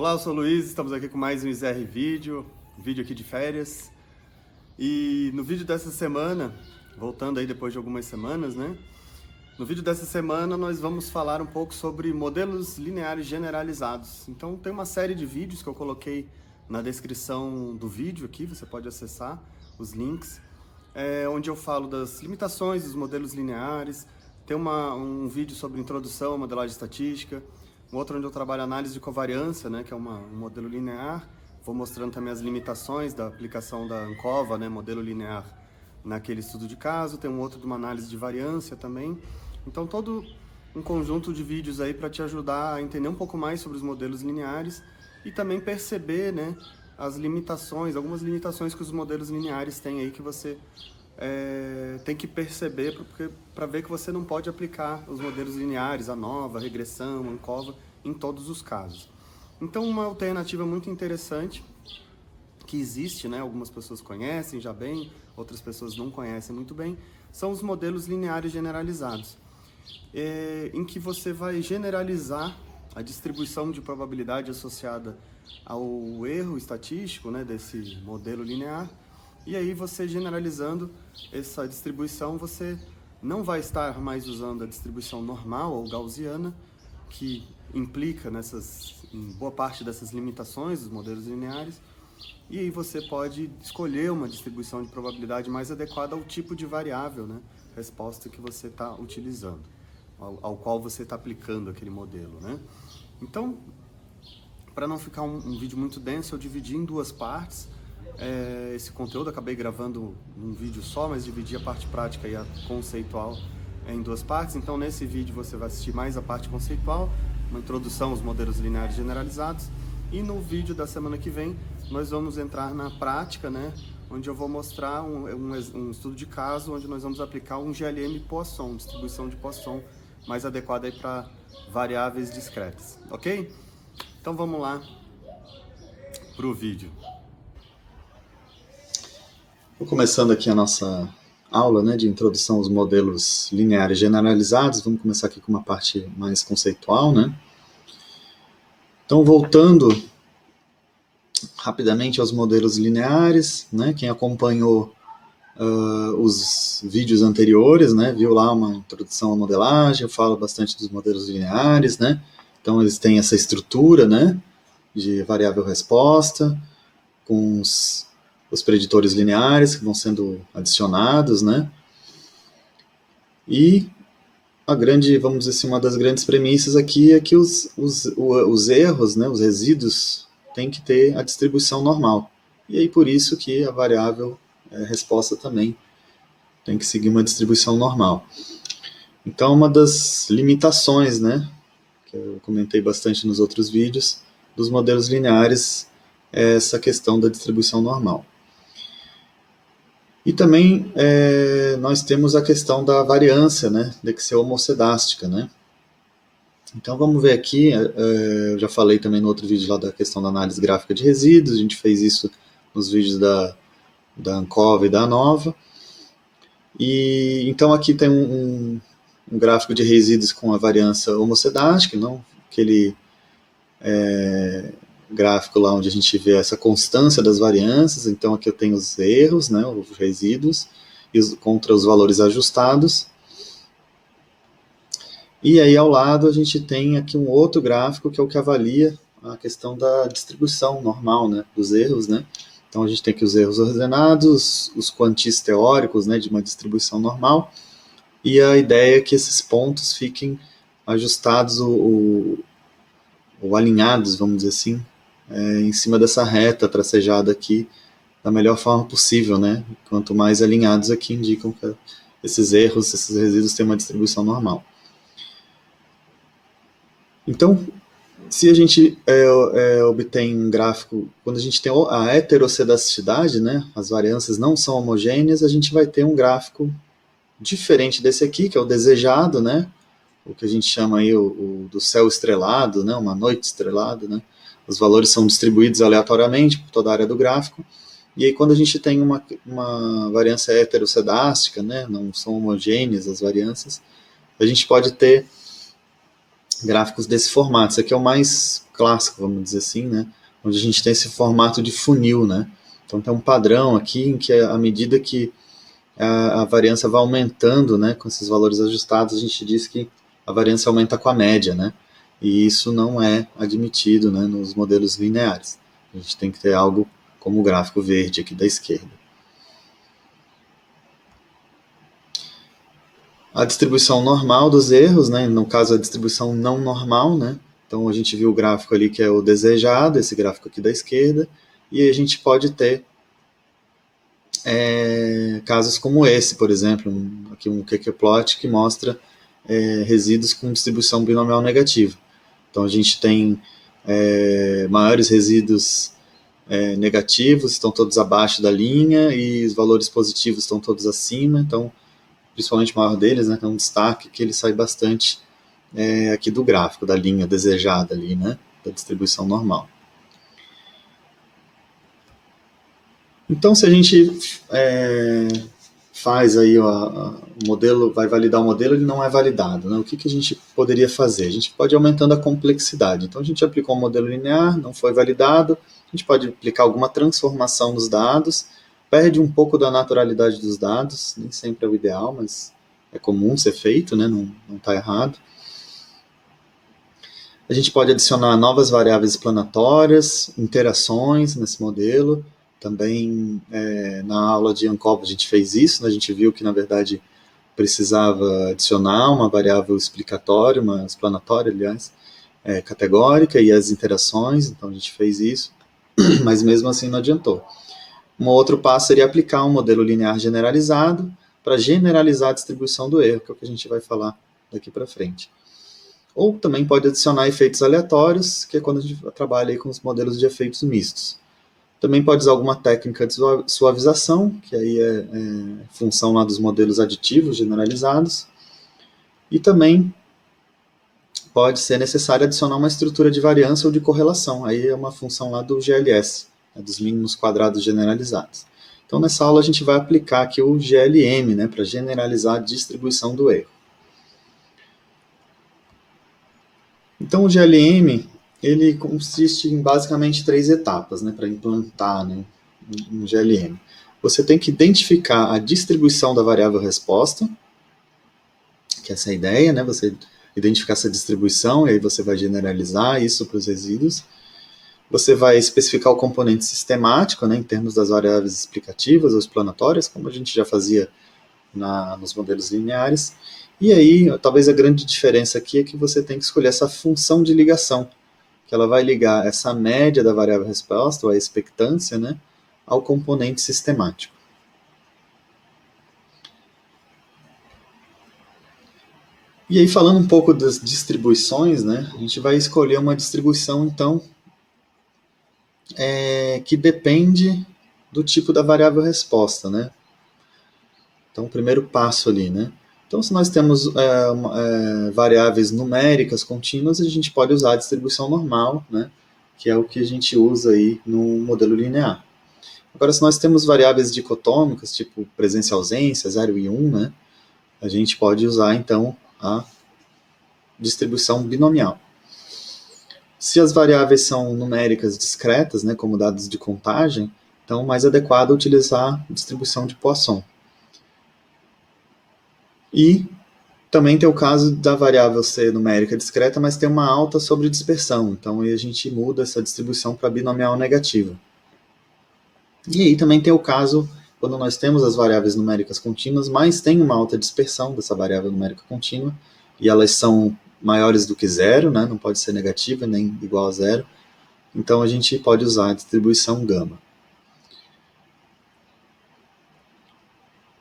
Olá, eu sou o Luiz, estamos aqui com mais um ISR vídeo aqui de férias. E no vídeo dessa semana, voltando aí depois de algumas semanas, né? No vídeo dessa semana nós vamos falar um pouco sobre modelos lineares generalizados. Então tem uma série de vídeos que eu coloquei na descrição do vídeo aqui, você pode acessar os links, onde eu falo das limitações dos modelos lineares. Tem um vídeo sobre introdução à modelagem estatística, um outro onde eu trabalho análise de covariância, né, que é um modelo linear. Vou mostrando também as limitações da aplicação da ANCOVA, né, modelo linear, naquele estudo de caso. Tem um outro de uma análise de variância também. Então, todo um conjunto de vídeos aí para te ajudar a entender um pouco mais sobre os modelos lineares e também perceber, né, as limitações, algumas limitações que os modelos lineares têm aí que você tem que perceber para ver que você não pode aplicar os modelos lineares, a ANOVA, a regressão, a ANCOVA, em todos os casos. Então, uma alternativa muito interessante que existe, né, algumas pessoas conhecem já bem, outras pessoas não conhecem muito bem, são os modelos lineares generalizados, em que você vai generalizar a distribuição de probabilidade associada ao erro estatístico, né, desse modelo linear. E aí você generalizando essa distribuição, você não vai estar mais usando a distribuição normal ou gaussiana, que implica em boa parte dessas limitações dos modelos lineares. E aí você pode escolher uma distribuição de probabilidade mais adequada ao tipo de variável, né, resposta que você está utilizando, ao qual você está aplicando aquele modelo, né? Então, para não ficar um vídeo muito denso, eu dividi em duas partes. Esse conteúdo acabei gravando num vídeo só, mas dividi a parte prática e a conceitual em duas partes. Então, nesse vídeo você vai assistir mais a parte conceitual, uma introdução aos modelos lineares generalizados, e no vídeo da semana que vem nós vamos entrar na prática, né, onde eu vou mostrar um estudo de caso onde nós vamos aplicar um GLM Poisson, distribuição de Poisson mais adequada aí para variáveis discretas, ok? Então vamos lá para o vídeo. Vou começando aqui a nossa aula, né, de introdução aos modelos lineares generalizados. Vamos começar aqui com uma parte mais conceitual, né? Então, voltando rapidamente aos modelos lineares, né? Quem acompanhou os vídeos anteriores, né, viu lá uma introdução à modelagem. Eu falo bastante dos modelos lineares, né? Então, eles têm essa estrutura, né, de variável resposta, com os preditores lineares que vão sendo adicionados, né? E vamos dizer assim, uma das grandes premissas aqui é que os erros, né, os resíduos, têm que ter a distribuição normal. E aí por isso que a variável resposta também tem que seguir uma distribuição normal. Então, uma das limitações, né, que eu comentei bastante nos outros vídeos, dos modelos lineares é essa questão da distribuição normal. E também nós temos a questão da variância, né, de que ser homocedástica, né. Então vamos ver aqui, eu já falei também no outro vídeo lá da questão da análise gráfica de resíduos, a gente fez isso nos vídeos da ANCOVA e da ANOVA. E então aqui tem um gráfico de resíduos com a variância homocedástica, não aquele gráfico lá onde a gente vê essa constância das variâncias. Então aqui eu tenho os erros, né, os resíduos, contra os valores ajustados. E aí ao lado a gente tem aqui um outro gráfico que é o que avalia a questão da distribuição normal, né, dos erros, né. Então a gente tem aqui os erros ordenados, os quantis teóricos, né, de uma distribuição normal, e a ideia é que esses pontos fiquem ajustados ou alinhados, vamos dizer assim, em cima dessa reta tracejada aqui da melhor forma possível, né? Quanto mais alinhados aqui indicam que esses erros, esses resíduos têm uma distribuição normal. Então, se a gente obtém um gráfico, quando a gente tem a heterocedastidade, né, as variâncias não são homogêneas, a gente vai ter um gráfico diferente desse aqui, que é o desejado, né, o que a gente chama aí do céu estrelado, né, uma noite estrelada, né, os valores são distribuídos aleatoriamente por toda a área do gráfico, e aí quando a gente tem uma variância heterocedástica, né, não são homogêneas as variâncias, a gente pode ter gráficos desse formato. Esse aqui é o mais clássico, vamos dizer assim, né? Onde a gente tem esse formato de funil, né? Então tem um padrão aqui em que à medida que a variância vai aumentando, né, com esses valores ajustados, a gente diz que a variância aumenta com a média, né? E isso não é admitido, né, nos modelos lineares. A gente tem que ter algo como o gráfico verde aqui da esquerda. A distribuição normal dos erros, né, no caso a distribuição não normal, né? Então a gente viu o gráfico ali que é o desejado, esse gráfico aqui da esquerda, e a gente pode ter casos como esse, por exemplo, aqui um QQ-plot que mostra resíduos com distribuição binomial negativa. Então a gente tem maiores resíduos negativos, estão todos abaixo da linha, e os valores positivos estão todos acima, então, principalmente o maior deles, né, tem um destaque que ele sai bastante aqui do gráfico, da linha desejada ali, né, da distribuição normal. Então, se a gente faz aí o modelo, vai validar o modelo, ele não é validado, né? O que a gente poderia fazer? A gente pode ir aumentando a complexidade. Então, a gente aplicou um modelo linear, não foi validado, a gente pode aplicar alguma transformação nos dados, perde um pouco da naturalidade dos dados, nem sempre é o ideal, mas é comum ser feito, né? Não está errado. A gente pode adicionar novas variáveis explanatórias, interações nesse modelo. Também na aula de ANCOVA a gente fez isso, né? A gente viu que, na verdade, precisava adicionar uma variável explicatória, uma explanatória, aliás, categórica, e as interações, então a gente fez isso, mas mesmo assim não adiantou. Um outro passo seria aplicar um modelo linear generalizado para generalizar a distribuição do erro, que é o que a gente vai falar daqui para frente. Ou também pode adicionar efeitos aleatórios, que é quando a gente trabalha aí com os modelos de efeitos mistos. Também pode usar alguma técnica de suavização, que aí é função lá dos modelos aditivos generalizados. E também pode ser necessário adicionar uma estrutura de variância ou de correlação. Aí é uma função lá do GLS, dos mínimos quadrados generalizados. Então, nessa aula a gente vai aplicar aqui o GLM, né, para generalizar a distribuição do erro. Então, o GLM, ele consiste em basicamente 3 etapas, né, para implantar, né, um GLM. Você tem que identificar a distribuição da variável resposta, que essa é a ideia, né, você identificar essa distribuição, e aí você vai generalizar isso para os resíduos. Você vai especificar o componente sistemático, né, em termos das variáveis explicativas ou explanatórias, como a gente já fazia nos modelos lineares. E aí, talvez a grande diferença aqui é que você tem que escolher essa função de ligação, que ela vai ligar essa média da variável resposta, ou a expectância, né, ao componente sistemático. E aí, falando um pouco das distribuições, né, a gente vai escolher uma distribuição, então, que depende do tipo da variável resposta, né. Então, o primeiro passo ali, né. Então, se nós temos variáveis numéricas contínuas, a gente pode usar a distribuição normal, né, que é o que a gente usa aí no modelo linear. Agora, se nós temos variáveis dicotômicas, tipo presença e ausência, 0 e 1, né, a gente pode usar, então, a distribuição binomial. Se as variáveis são numéricas discretas, né, como dados de contagem, então, mais adequado é utilizar a distribuição de Poisson. E também tem o caso da variável ser numérica discreta, mas tem uma alta sobredispersão. Então, aí a gente muda essa distribuição para binomial negativa. E aí também tem o caso quando nós temos as variáveis numéricas contínuas, mas tem uma alta dispersão dessa variável numérica contínua, e elas são maiores do que zero, né? Não pode ser negativa nem igual a zero. Então, a gente pode usar a distribuição gama.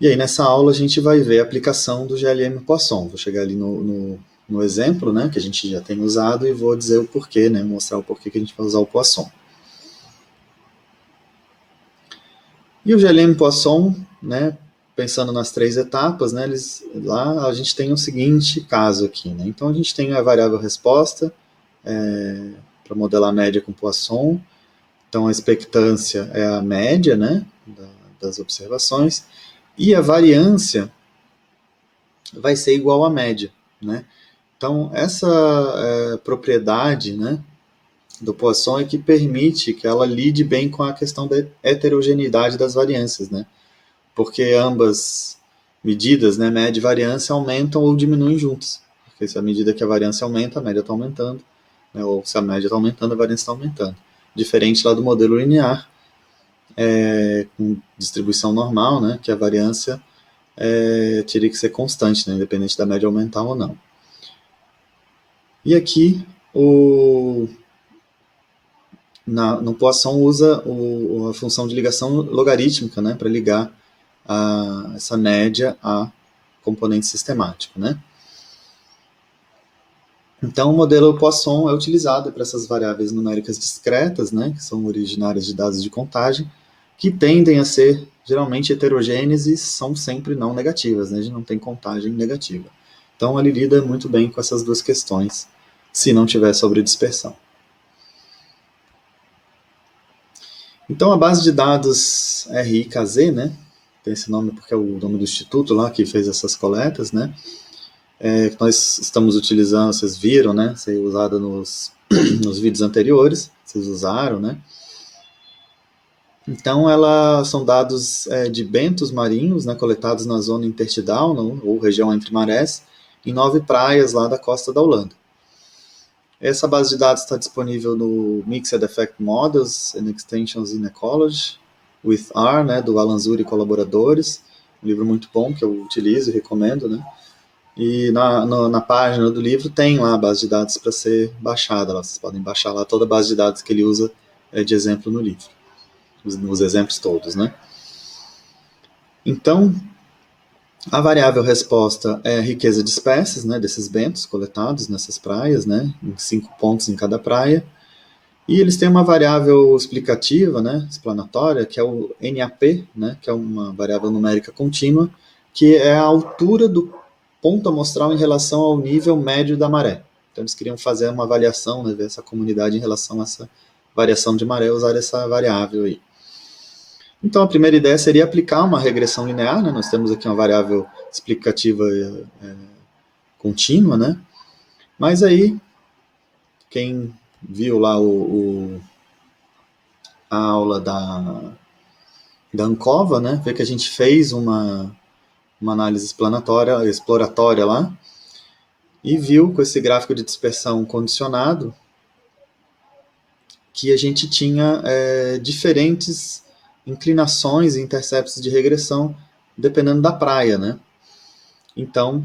E aí, nessa aula, a gente vai ver a aplicação do GLM Poisson. Vou chegar ali no exemplo, né, que a gente já tem usado, e vou dizer o porquê, né, mostrar o porquê que a gente vai usar o Poisson. E o GLM Poisson, né, pensando nas 3 etapas, né, lá a gente tem o seguinte caso aqui. Né, então, a gente tem a variável resposta, para modelar a média com Poisson. Então, a expectância é a média, né, das observações. E a variância vai ser igual à média, né? Então, essa propriedade, né, do Poisson é que permite que ela lide bem com a questão da heterogeneidade das variâncias, né? Porque ambas medidas, né, média e variância, aumentam ou diminuem juntas. Porque se à medida que a variância aumenta, a média está aumentando, né, ou se a média está aumentando, a variância está aumentando. Diferente lá do modelo linear, com distribuição normal, né, que a variância teria que ser constante, né, independente da média aumentar ou não. E aqui, no Poisson usa a função de ligação logarítmica, né, para ligar essa média a componente sistemático, né? Então, o modelo Poisson é utilizado para essas variáveis numéricas discretas, né, que são originárias de dados de contagem, que tendem a ser geralmente heterogêneas e são sempre não negativas, né, a gente não tem contagem negativa. Então, ele lida muito bem com essas duas questões, se não tiver sobredispersão. Então, a base de dados RIKZ, né, tem esse nome porque é o nome do instituto lá que fez essas coletas, né, que nós estamos utilizando, vocês viram, né, ser usada nos vídeos anteriores, vocês usaram, né. Então, são dados de bentos marinhos, né, coletados na zona intertidal, ou região entre marés, em 9 praias lá da costa da Holanda. Essa base de dados está disponível no Mixed Effect Models and Extensions in Ecology, with R, né, do Alan Zuri e colaboradores, um livro muito bom que eu utilizo e recomendo, né. E na página do livro tem lá a base de dados para ser baixada. Vocês podem baixar lá toda a base de dados que ele usa de exemplo no livro. Os exemplos todos, né? Então, a variável resposta é a riqueza de espécies, né, desses bentos coletados nessas praias, né, em 5 pontos em cada praia. E eles têm uma variável explicativa, né, explanatória, que é o NAP, né, que é uma variável numérica contínua, que é a altura do ponto amostral em relação ao nível médio da maré. Então eles queriam fazer uma avaliação, né, ver essa comunidade em relação a essa variação de maré, usar essa variável aí. Então a primeira ideia seria aplicar uma regressão linear, né? Nós temos aqui uma variável explicativa contínua, né? Mas aí, quem viu lá a aula da Ancova, né, vê que a gente fez uma análise exploratória lá, e viu com esse gráfico de dispersão condicionado que a gente tinha diferentes inclinações e interceptos de regressão dependendo da praia, né? Então,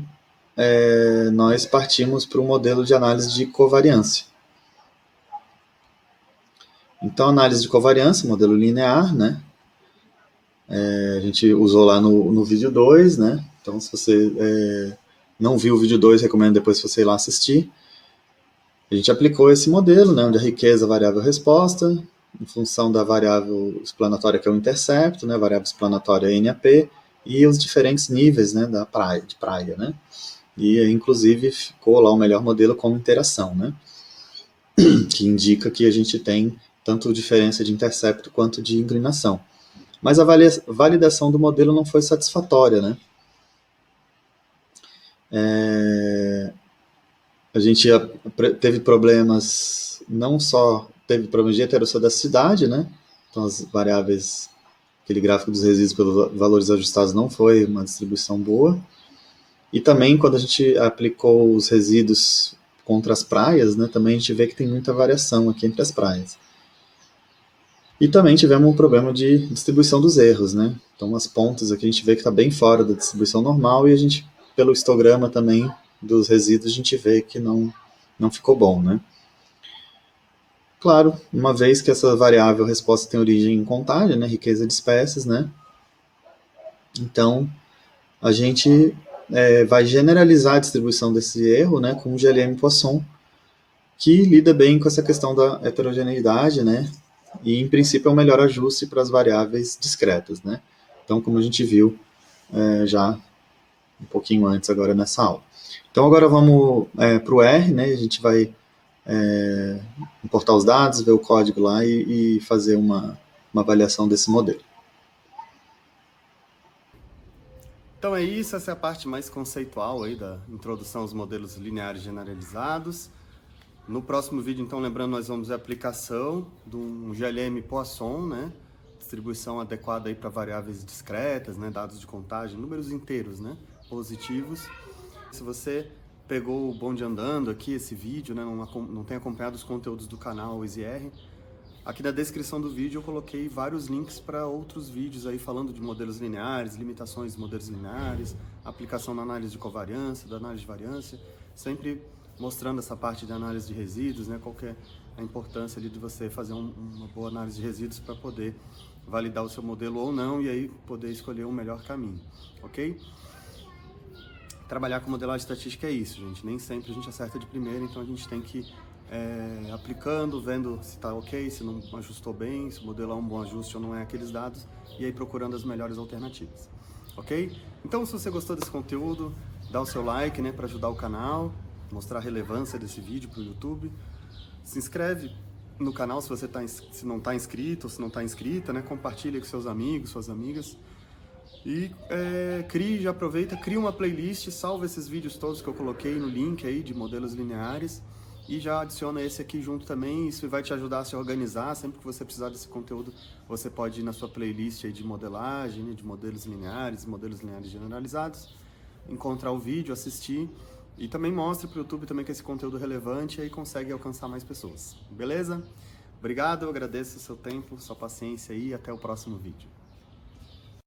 nós partimos para um modelo de análise de covariância. Então, análise de covariância, modelo linear, né? A gente usou lá no vídeo 2, né? Então, se você não viu o vídeo 2, recomendo depois você ir lá assistir. A gente aplicou esse modelo, né, onde a riqueza é a variável resposta, em função da variável explanatória, que é o intercepto, né, a variável explanatória é NAP, e os diferentes níveis, né, de praia, né? E, inclusive, ficou lá o melhor modelo como interação, né? Que indica que a gente tem tanto diferença de intercepto quanto de inclinação. Mas a validação do modelo não foi satisfatória, né? A gente teve problemas, não só teve problemas de heterossedacidade, né? Então as variáveis, aquele gráfico dos resíduos pelos valores ajustados não foi uma distribuição boa. E também quando a gente aplicou os resíduos contra as praias, né, também a gente vê que tem muita variação aqui entre as praias. E também tivemos um problema de distribuição dos erros, né? Então as pontas aqui a gente vê que está bem fora da distribuição normal, e a gente, pelo histograma também dos resíduos, a gente vê que não ficou bom, né? Claro, uma vez que essa variável resposta tem origem em contagem, né, riqueza de espécies, né? Então a gente vai generalizar a distribuição desse erro, né, com o GLM Poisson, que lida bem com essa questão da heterogeneidade, né? E, em princípio, é o melhor ajuste para as variáveis discretas, né? Então, como a gente viu já um pouquinho antes agora nessa aula. Então, agora vamos para o R, né? A gente vai importar os dados, ver o código lá e fazer uma avaliação desse modelo. Então é isso, essa é a parte mais conceitual aí da introdução aos modelos lineares generalizados. No próximo vídeo, então, lembrando, nós vamos ver a aplicação de um GLM Poisson, né? Distribuição adequada aí para variáveis discretas, né? Dados de contagem, números inteiros, né? Positivos. Se você pegou o bonde andando aqui, esse vídeo, né? Não tem acompanhado os conteúdos do canal EasyR, aqui na descrição do vídeo eu coloquei vários links para outros vídeos aí falando de modelos lineares, limitações de modelos lineares, aplicação na análise de covariância, da análise de variância, sempre mostrando essa parte de análise de resíduos, né? Qual que é a importância ali de você fazer uma boa análise de resíduos para poder validar o seu modelo ou não e aí poder escolher um melhor caminho, ok? Trabalhar com modelagem estatística é isso, gente. Nem sempre a gente acerta de primeira, então a gente tem que aplicando, vendo se está ok, se não ajustou bem, se o modelo é um bom ajuste ou não é aqueles dados, e aí procurando as melhores alternativas, ok? Então, se você gostou desse conteúdo, dá o seu like, né, para ajudar o canal, mostrar a relevância desse vídeo para o YouTube. Se inscreve no canal se você se não está inscrito ou se não está inscrita, né? Compartilha com seus amigos, suas amigas. E já aproveita, cria uma playlist, salva esses vídeos todos que eu coloquei no link aí de modelos lineares e já adiciona esse aqui junto também. Isso vai te ajudar a se organizar. Sempre que você precisar desse conteúdo, você pode ir na sua playlist aí de modelagem, né? De modelos lineares generalizados, encontrar o vídeo, assistir. E também mostra para o YouTube também que esse conteúdo é relevante e aí consegue alcançar mais pessoas. Beleza? Obrigado, eu agradeço o seu tempo, sua paciência aí e até o próximo vídeo.